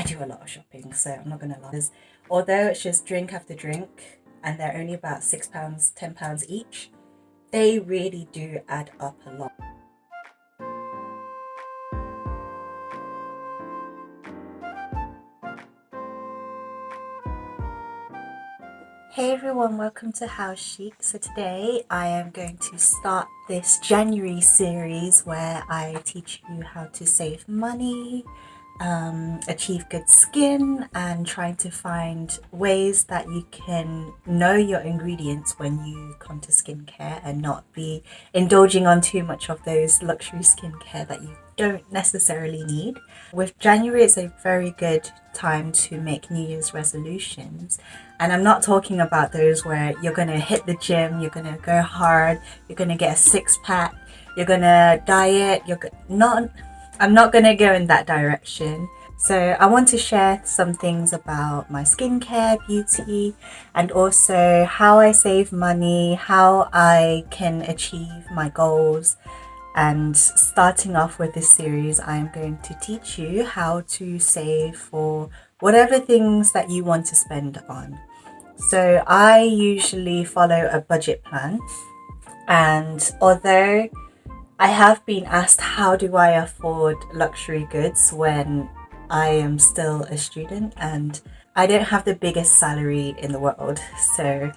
do a lot of shopping, so I'm not gonna lie. Although it's just drink after drink and they're only about £6, £10 each, they really do add up a lot. Hey everyone, welcome to Hau Chic. So today I am going to start this January series where I teach you how to save money, achieve good skin, and trying to find ways that you can know your ingredients when you come to skincare and not be indulging on too much of those luxury skincare that you don't necessarily need. With January, it's a very good time to make New Year's resolutions, and I'm not talking about those where you're going to hit the gym, you're going to go hard, you're going to get a six-pack, you're going to diet, I'm not going to go in that direction. So I want to share some things about my skincare, beauty, and also how I save money, how I can achieve my goals. And starting off with this series, I'm going to teach you how to save for whatever things that you want to spend on. So I usually follow a budget plan, and although I have been asked how do I afford luxury goods when I am still a student and I don't have the biggest salary in the world. So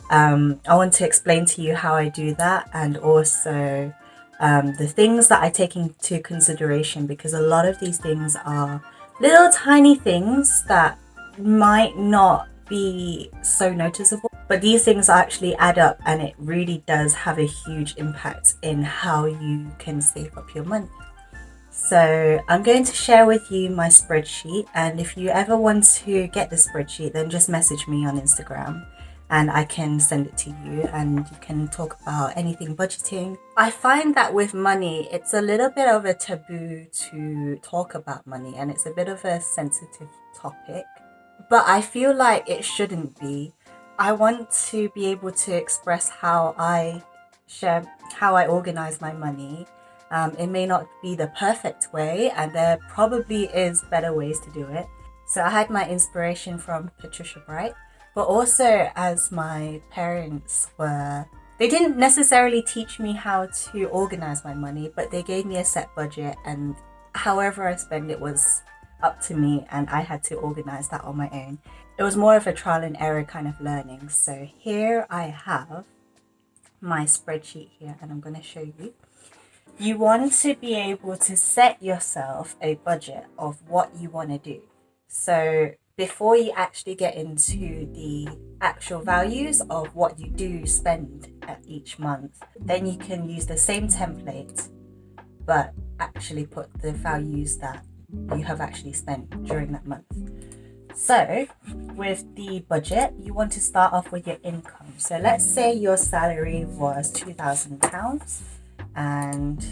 I want to explain to you how I do that, and also the things that I take into consideration, because a lot of these things are little tiny things that might not be so noticeable, but these things actually add up, and it really does have a huge impact in how you can save up your money. So I'm going to share with you my spreadsheet, and if you ever want to get the spreadsheet, then just message me on Instagram and I can send it to you and you can talk about anything budgeting. I find that with money, it's a little bit of a taboo to talk about money, and it's a bit of a sensitive topic, but I feel like it shouldn't be. I want to be able to express how I organize my money. It may not be the perfect way, and there probably is better ways to do it. So I had my inspiration from Patricia Bright, but also as my parents they didn't necessarily teach me how to organize my money, but they gave me a set budget, and however I spend it was up to me, and I had to organize that on my own. It was more of a trial and error kind of learning. So here I have my spreadsheet here, and I'm going to show you. You want to be able to set yourself a budget of what you want to do. So before you actually get into the actual values of what you do spend at each month, then you can use the same template, but actually put the values that you have actually spent during that month. So with the budget, you want to start off with your income. So let's say your salary was £2,000 and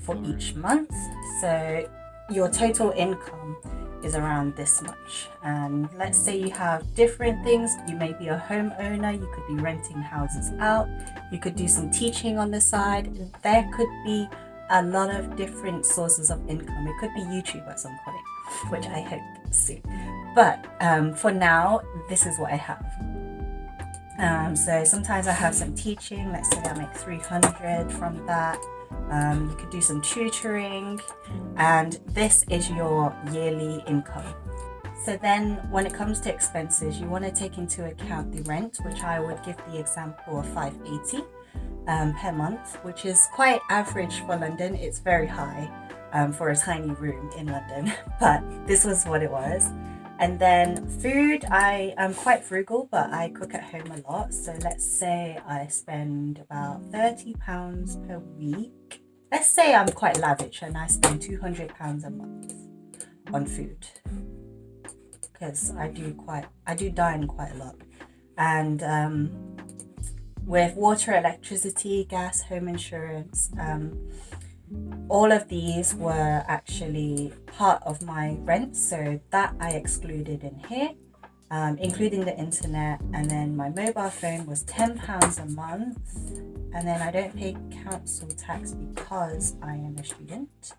for each month, so your total income is around this much. And let's say you have different things. You may be a homeowner, you could be renting houses out, you could do some teaching on the side. There could be a lot of different sources of income. It could be YouTube at some point, which I hope soon. But for now, this is what I have. So sometimes I have some teaching. Let's say I make 300 from that. You could do some tutoring, and this is your yearly income. So then when it comes to expenses, you want to take into account the rent, which I would give the example of £580 per month, which is quite average for London. It's very high for a tiny room in London, but this was what it was. And then food, I am quite frugal, but I cook at home a lot. So let's say I spend about £30 per week. Let's say I'm quite lavish and I spend £200 a month on food, because I do dine quite a lot. And with water, electricity, gas, home insurance, all of these were actually part of my rent, so that I excluded in here, including the internet. And then my mobile phone was £10 a month, and then I don't pay council tax because I am a student.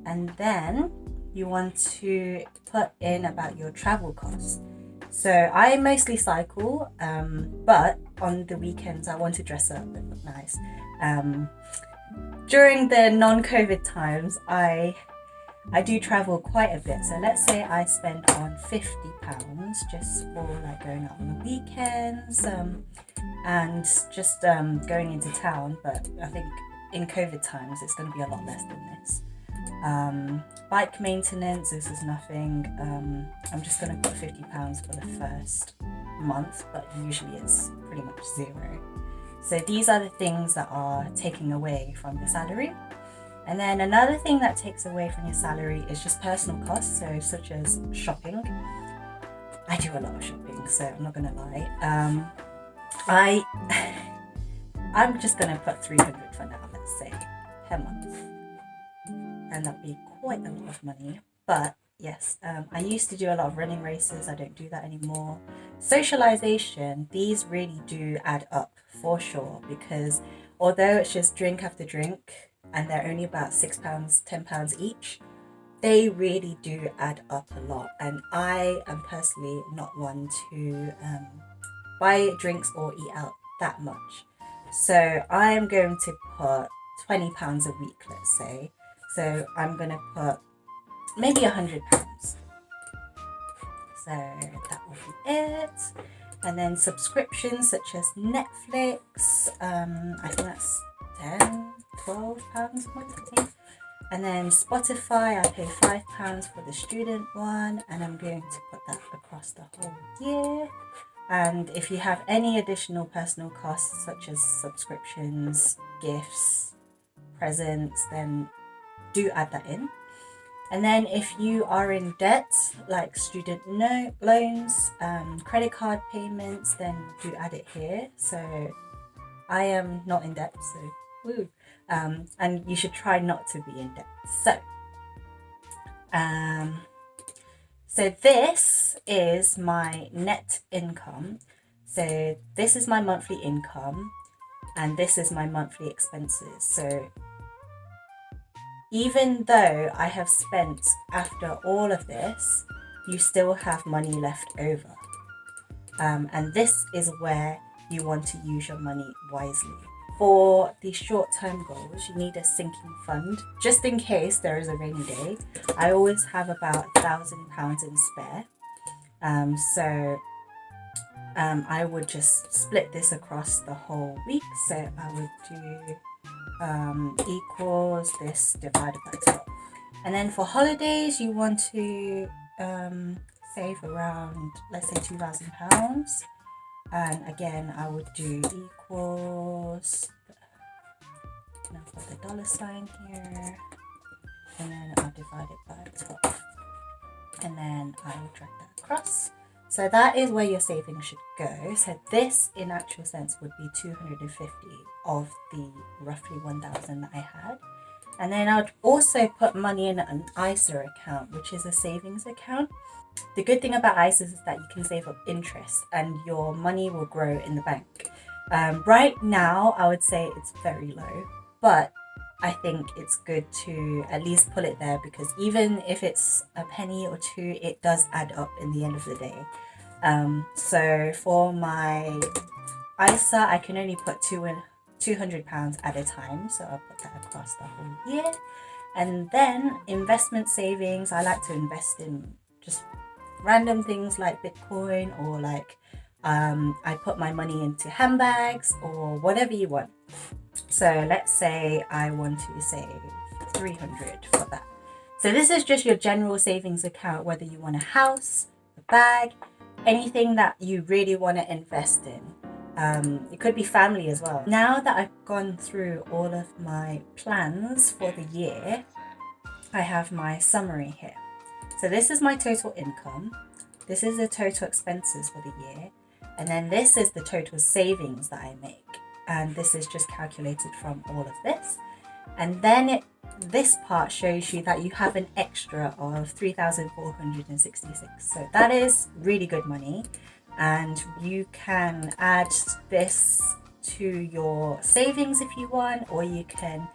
And then you want to put in about your travel costs. So I mostly cycle, but on the weekends I want to dress up and look nice. During the non-COVID times, I do travel quite a bit. So let's say I spend on £50 just for like going out on the weekends, and just going into town. But I think in COVID times it's going to be a lot less than this. Bike maintenance, this is nothing. I'm just going to put £50 for the first month, but usually it's pretty much zero. So these are the things that are taking away from your salary. And then another thing that takes away from your salary is just personal costs, so such as shopping. I do a lot of shopping, so I'm not gonna lie. I'm just gonna put 300 for now, let's say, per month, and that'd be quite a lot of money. But yes, I used to do a lot of running races. I don't do that anymore. Socialization, these really do add up for sure, because although it's just drink after drink and they're only about £6, £10 each, they really do add up a lot. And I am personally not one to buy drinks or eat out that much. So I am going to put £20 a week, let's say. So I'm going to put maybe £100. So that will be it. And then subscriptions such as Netflix, I think that's £12 a month, I think. And then Spotify, I pay £5 for the student one, and I'm going to put that across the whole year. And if you have any additional personal costs such as subscriptions, gifts, presents, then do add that in. And then if you are in debt, like student loans, credit card payments, then do add it here. So I am not in debt, so woo. And you should try not to be in debt. So this is my net income. So this is my monthly income, and this is my monthly expenses. So even though I have spent after all of this, you still have money left over. And this is where you want to use your money wisely. For the short-term goals, you need a sinking fund, just in case there is a rainy day. I always have about £1,000 in spare. I would just split this across the whole week. So I would do equals this divided by 12. And then for holidays, you want to save around, let's say, £2,000. And again, I would do equals, and I'll put the $sign here, and then I'll divide it by 12. And then I will drag that across. So that is where your savings should go. So this, in actual sense, would be 250 of the roughly 1,000 that I had. And then I'd also put money in an ISA account, which is a savings account. The good thing about ISAs is that you can save up interest and your money will grow in the bank. Right now, I would say it's very low, but I think it's good to at least put it there, because even if it's a penny or two, it does add up in the end of the day. So for my ISA, I can only put £200 at a time, so I'll put that across the whole year. And then investment savings, I like to invest in just random things like Bitcoin, or like I put my money into handbags or whatever you want. So let's say I want to save 300 for that. So this is just your general savings account, whether you want a house, a bag, anything that you really want to invest in. It could be family as well. Now that I've gone through all of my plans for the year, I have my summary here. So this is my total income. This is the total expenses for the year. And then this is the total savings that I make. And this is just calculated from all of this. And then this part shows you that you have an extra of 3,466. So that is really good money. And you can add this to your savings if you want, or you can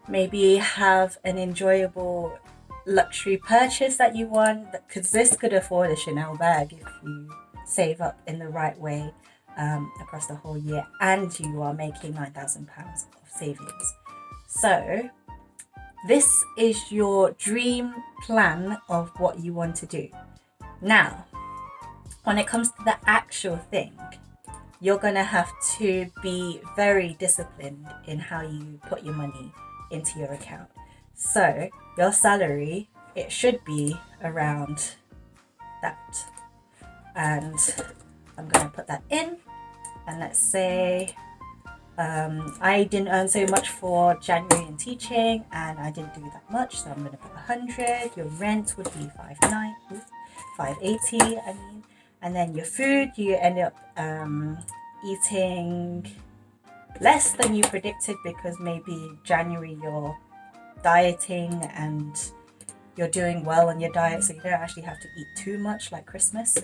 maybe have an enjoyable luxury purchase that you want, because this could afford a Chanel bag if you save up in the right way across the whole year, and you are making £9,000 of savings. So this is your dream plan of what you want to do. Now, when it comes to the actual thing, you're going to have to be very disciplined in how you put your money into your account. So your salary, it should be around that. And I'm going to put that in. And let's say I didn't earn so much for January in teaching, and I didn't do that much, so I'm going to put 100. Your rent would be 580, I mean. And then your food, you end up eating less than you predicted, because maybe January you're dieting and you're doing well on your diet, so you don't actually have to eat too much like Christmas.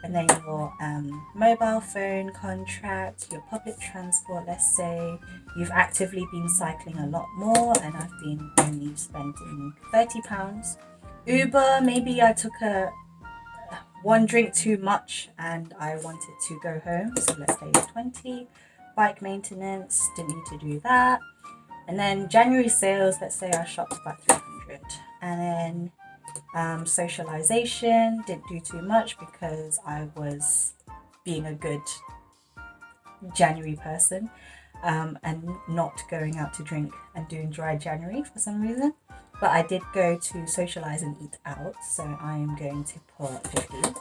And then your mobile phone contract, your public transport, let's say you've actively been cycling a lot more, and I've been only spending £30. Uber, maybe I took one drink too much and I wanted to go home, so let's say 20. Bike maintenance, didn't need to do that. And then January sales, let's say I shopped about 300. And then socialization, didn't do too much because I was being a good January person and not going out to drink and doing dry January for some reason. But I did go to socialize and eat out, so I am going to put 50.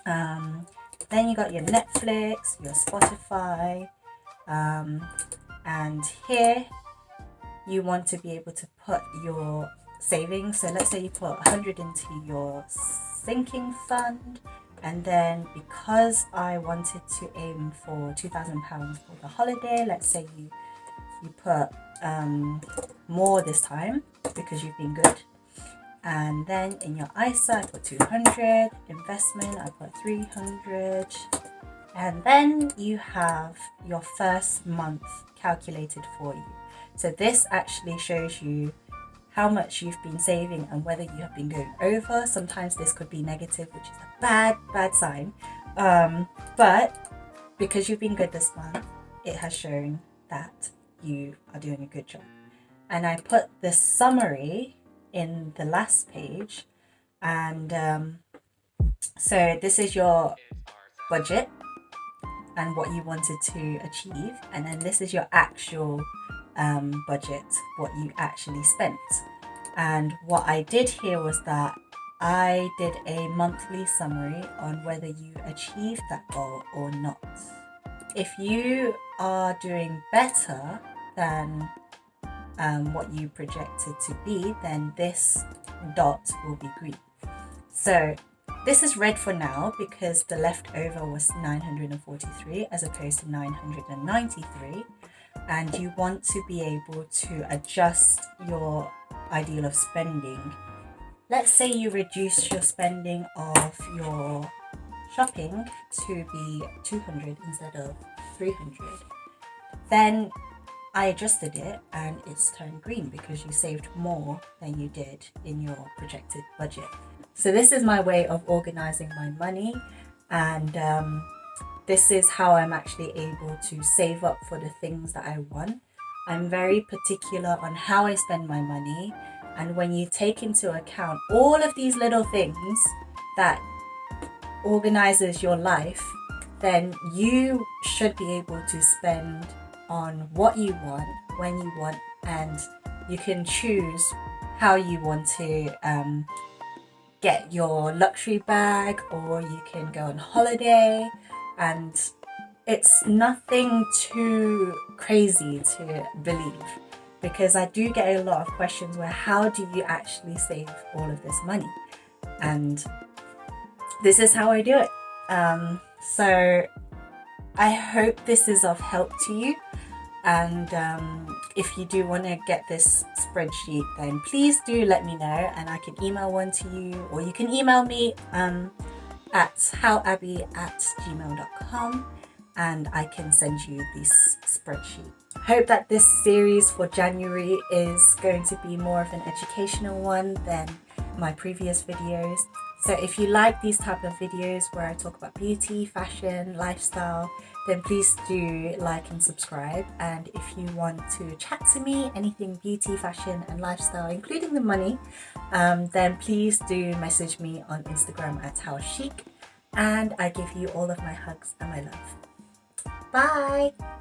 Then you got your Netflix, your Spotify, and here you want to be able to put your savings. So let's say you put 100 into your sinking fund, and then because I wanted to aim for £2,000 for the holiday, let's say you put more this time because you've been good. And then in your ISA I put 200, investment I put 300, and then you have your first month calculated for you. So this actually shows you how much you've been saving and whether you have been going over. Sometimes this could be negative, which is a bad sign. But because you've been good this month, it has shown that you are doing a good job. And I put the summary in the last page. And so this is your budget and what you wanted to achieve. And then this is your actual budget, what you actually spent. And what I did here was that I did a monthly summary on whether you achieved that goal or not. If you are doing better than what you projected to be, then this dot will be green. So this is red for now because the leftover was 943 as opposed to 993. And you want to be able to adjust your ideal of spending. Let's say you reduce your spending of your shopping to be 200 instead of 300. Then I adjusted it and it's turned green because you saved more than you did in your projected budget. So this is my way of organizing my money, and this is how I'm actually able to save up for the things that I want. I'm very particular on how I spend my money, and when you take into account all of these little things that organizes your life, then you should be able to spend on what you want, when you want, and you can choose how you want to get your luxury bag, or you can go on holiday. And it's nothing too crazy to believe, because I do get a lot of questions where how do you actually save all of this money? And this is how I do it. So I hope this is of help to you. And if you do want to get this spreadsheet, then please do let me know, and I can email one to you, or you can email me at howabby@gmail.com, and I can send you this spreadsheet. I hope that this series for January is going to be more of an educational one than my previous videos. So if you like these type of videos where I talk about beauty, fashion, lifestyle, then please do like and subscribe. And if you want to chat to me, anything beauty, fashion and lifestyle, including the money, then please do message me on Instagram at Hau Chic, and I give you all of my hugs and my love. Bye!